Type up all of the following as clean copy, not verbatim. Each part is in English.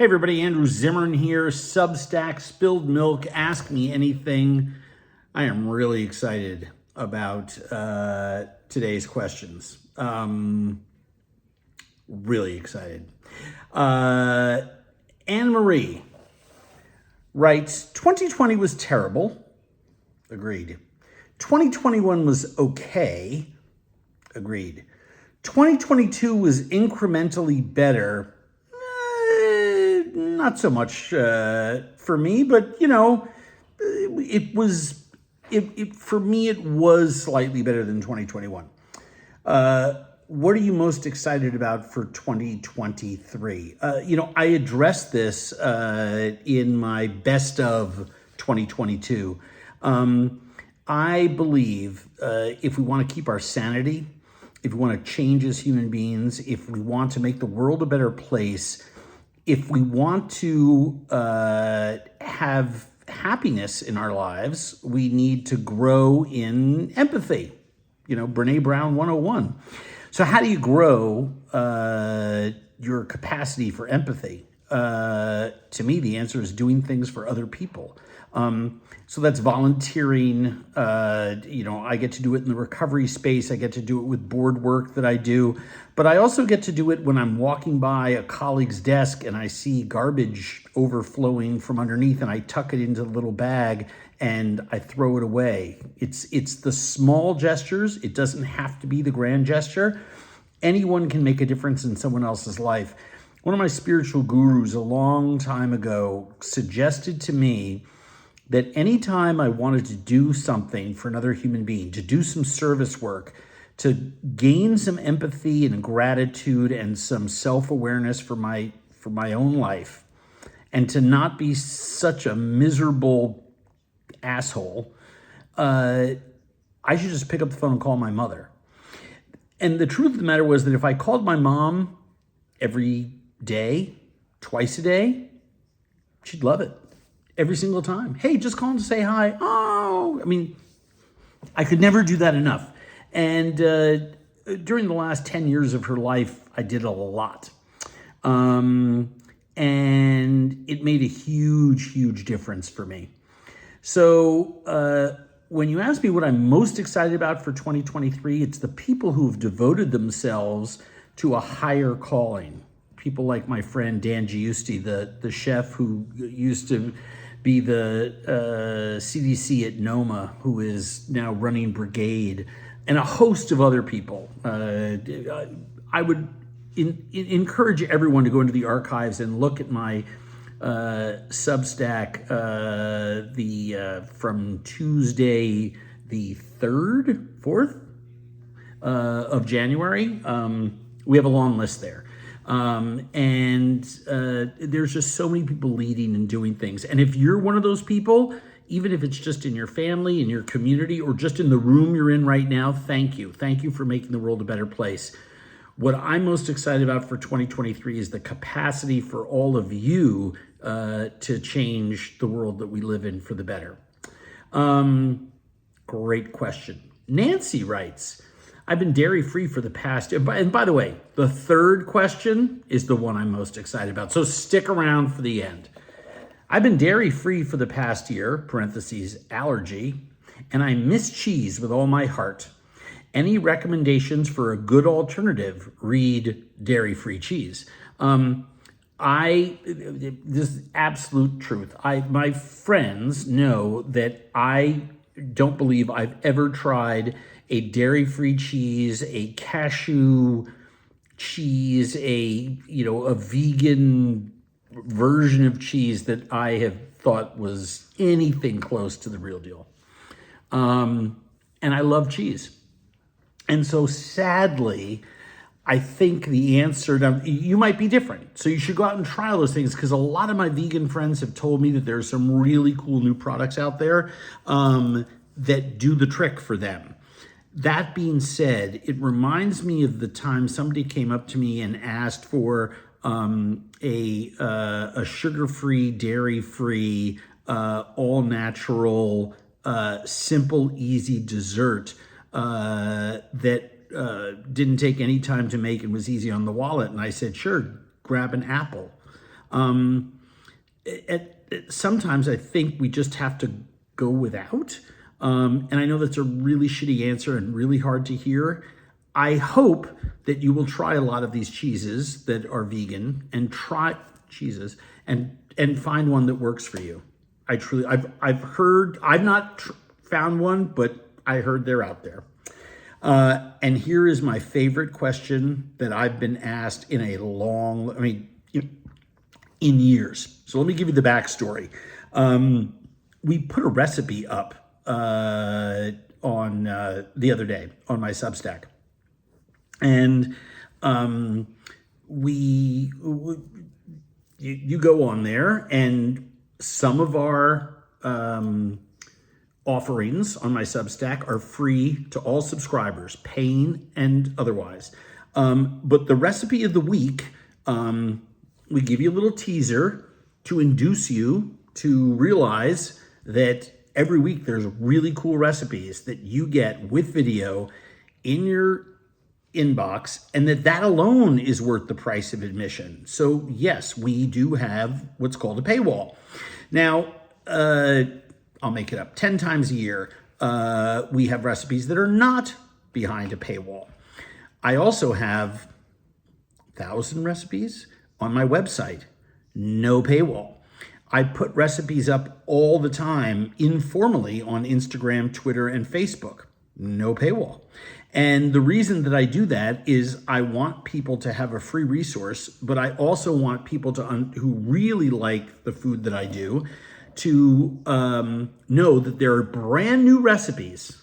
Hey everybody, Andrew Zimmern here, Substack, Spilled Milk, Ask Me Anything. I am really excited about today's questions. Really excited. Anne-Marie writes, 2020 was terrible. Agreed. 2021 was okay. Agreed. 2022 was incrementally better. Not so much for me, but for me it was slightly better than 2021. What are you most excited about for 2023? I addressed this in my best of 2022. I believe if we want to keep our sanity, if we want to change as human beings, if we want to make the world a better place, if we want to have happiness in our lives, we need to grow in empathy. Brene Brown 101. So how do you grow your capacity for empathy? To me, the answer is doing things for other people. So that's volunteering. I get to do it in the recovery space. I get to do it with board work that I do. But I also get to do it when I'm walking by a colleague's desk and I see garbage overflowing from underneath and I tuck it into the little bag and I throw it away. It's the small gestures. It doesn't have to be the grand gesture. Anyone can make a difference in someone else's life. One of my spiritual gurus a long time ago suggested to me that anytime I wanted to do something for another human being, to do some service work, to gain some empathy and gratitude and some self-awareness for my own life, and to not be such a miserable asshole, I should just pick up the phone and call my mother. And the truth of the matter was that if I called my mom every day, twice a day, she'd love it. Every single time. Hey, just calling to say hi. Oh, I could never do that enough. And during the last 10 years of her life, I did a lot. And it made a huge, huge difference for me. So when you ask me what I'm most excited about for 2023, it's the people who've devoted themselves to a higher calling. People like my friend Dan Giusti, the chef who used to be the CDC at Noma, who is now running Brigade, and a host of other people. I would encourage everyone to go into the archives and look at my Substack from Tuesday the 4th of January. We have a long list there. There's just so many people leading and doing things. And if you're one of those people, even if it's just in your family, in your community, or just in the room you're in right now, thank you. Thank you for making the world a better place. What I'm most excited about for 2023 is the capacity for all of you to change the world that we live in for the better. Great question. Nancy writes, I've been dairy-free for the past, and by the way, the third question is the one I'm most excited about, so stick around for the end. I've been dairy-free for the past year, parentheses, allergy, and I miss cheese with all my heart. Any recommendations for a good alternative? Read dairy-free cheese. This is absolute truth. My friends know that I don't believe I've ever tried a dairy-free cheese, a cashew cheese, a vegan version of cheese that I have thought was anything close to the real deal. And I love cheese. And so sadly, I think the answer, now you might be different. So you should go out and try all those things, because a lot of my vegan friends have told me that there's some really cool new products out there that do the trick for them. That being said, it reminds me of the time somebody came up to me and asked for a sugar-free, dairy-free, all-natural, simple, easy dessert that didn't take any time to make and was easy on the wallet. And I said, sure, grab an apple. Sometimes I think we just have to go without. And I know that's a really shitty answer and really hard to hear. I hope that you will try a lot of these cheeses that are vegan and try cheeses and find one that works for you. I've heard, I've not found one, but I heard they're out there. And here is my favorite question that I've been asked in in years. So let me give you the backstory. We put a recipe up on the other day on my Substack. And you go on there, and some of our offerings on my Substack are free to all subscribers, paying and otherwise. But the recipe of the week, we give you a little teaser to induce you to realize that every week there's really cool recipes that you get with video in your inbox, and that alone is worth the price of admission. So yes, we do have what's called a paywall. Now, I'll make it up 10 times a year. We have recipes that are not behind a paywall. I also have 1,000 recipes on my website, no paywall. I put recipes up all the time informally on Instagram, Twitter, and Facebook, no paywall. And the reason that I do that is I want people to have a free resource, but I also want people who really like the food that I do to know that there are brand new recipes,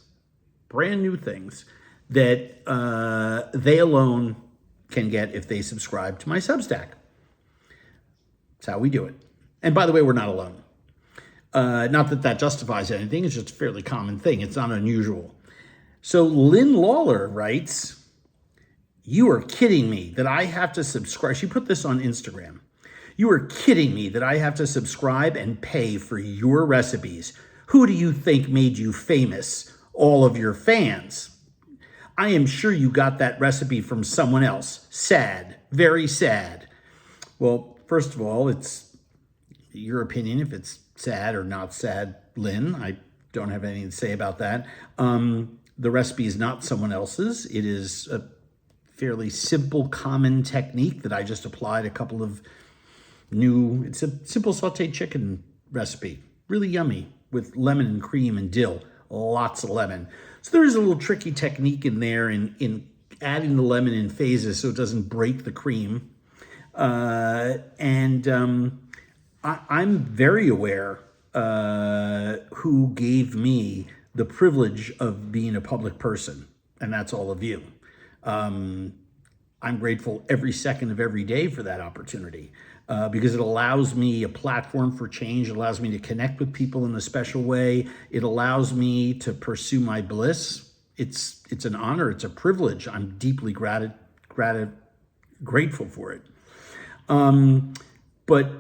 brand new things that they alone can get if they subscribe to my Substack. That's how we do it. And by the way, we're not alone. Not that that justifies anything. It's just a fairly common thing. It's not unusual. So Lynn Lawler writes, "You are kidding me that I have to subscribe." She put this on Instagram. "You are kidding me that I have to subscribe and pay for your recipes. Who do you think made you famous? All of your fans. I am sure you got that recipe from someone else. Sad, very sad." Well, first of all, it's your opinion if it's sad or not sad, Lynn. I don't have anything to say about that. The recipe is not someone else's. It is a fairly simple, common technique that I just applied a couple of it's a simple sauteed chicken recipe. Really yummy with lemon and cream and dill. Lots of lemon. So there is a little tricky technique in there in adding the lemon in phases so it doesn't break the cream. I'm very aware who gave me the privilege of being a public person, and that's all of you. I'm grateful every second of every day for that opportunity because it allows me a platform for change. It allows me to connect with people in a special way. It allows me to pursue my bliss. It's an honor. It's a privilege. I'm deeply grateful for it. But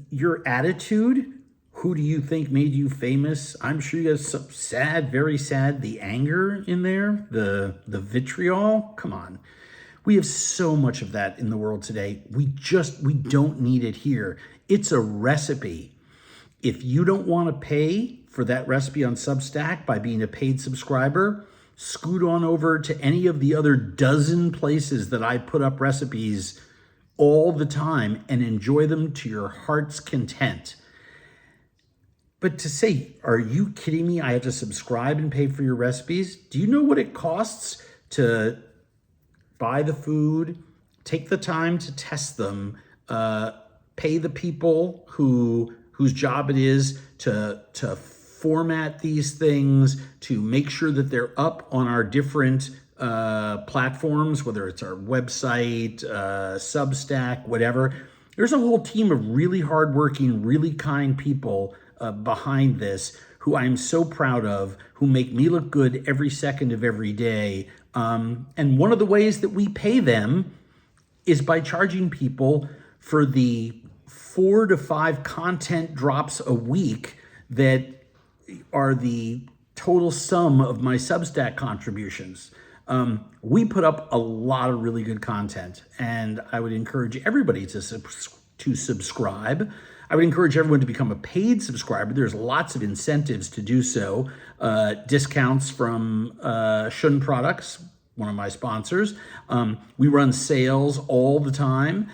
your attitude, who do you think made you famous? I'm sure you got some sad, very sad, the anger in there, the vitriol. Come on. We have so much of that in the world today. We don't need it here. It's a recipe. If you don't want to pay for that recipe on Substack by being a paid subscriber, scoot on over to any of the other dozen places that I put up recipes all the time and enjoy them to your heart's content. But to say, are you kidding me? I have to subscribe and pay for your recipes? Do you know what it costs to buy the food, take the time to test them, pay the people whose job it is to format these things, to make sure that they're up on our different platforms, whether it's our website, Substack, whatever. There's a whole team of really hardworking, really kind people behind this who I'm so proud of, who make me look good every second of every day. And one of the ways that we pay them is by charging people for the 4 to 5 content drops a week that are the total sum of my Substack contributions. We put up a lot of really good content, and I would encourage everybody to to subscribe. I would encourage everyone to become a paid subscriber. There's lots of incentives to do so. Discounts from Shun Products, one of my sponsors. We run sales all the time.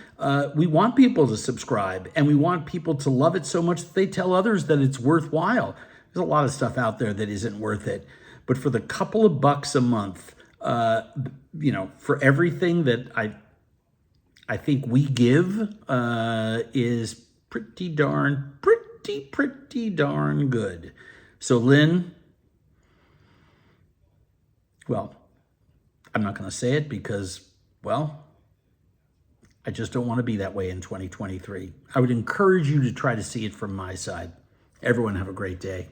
We want people to subscribe, and we want people to love it so much that they tell others that it's worthwhile. There's a lot of stuff out there that isn't worth it. But for the couple of bucks a month, for everything that I think we give is pretty darn good. So Lynn, well, I'm not going to say it because, well, I just don't want to be that way in 2023. I would encourage you to try to see it from my side. Everyone have a great day.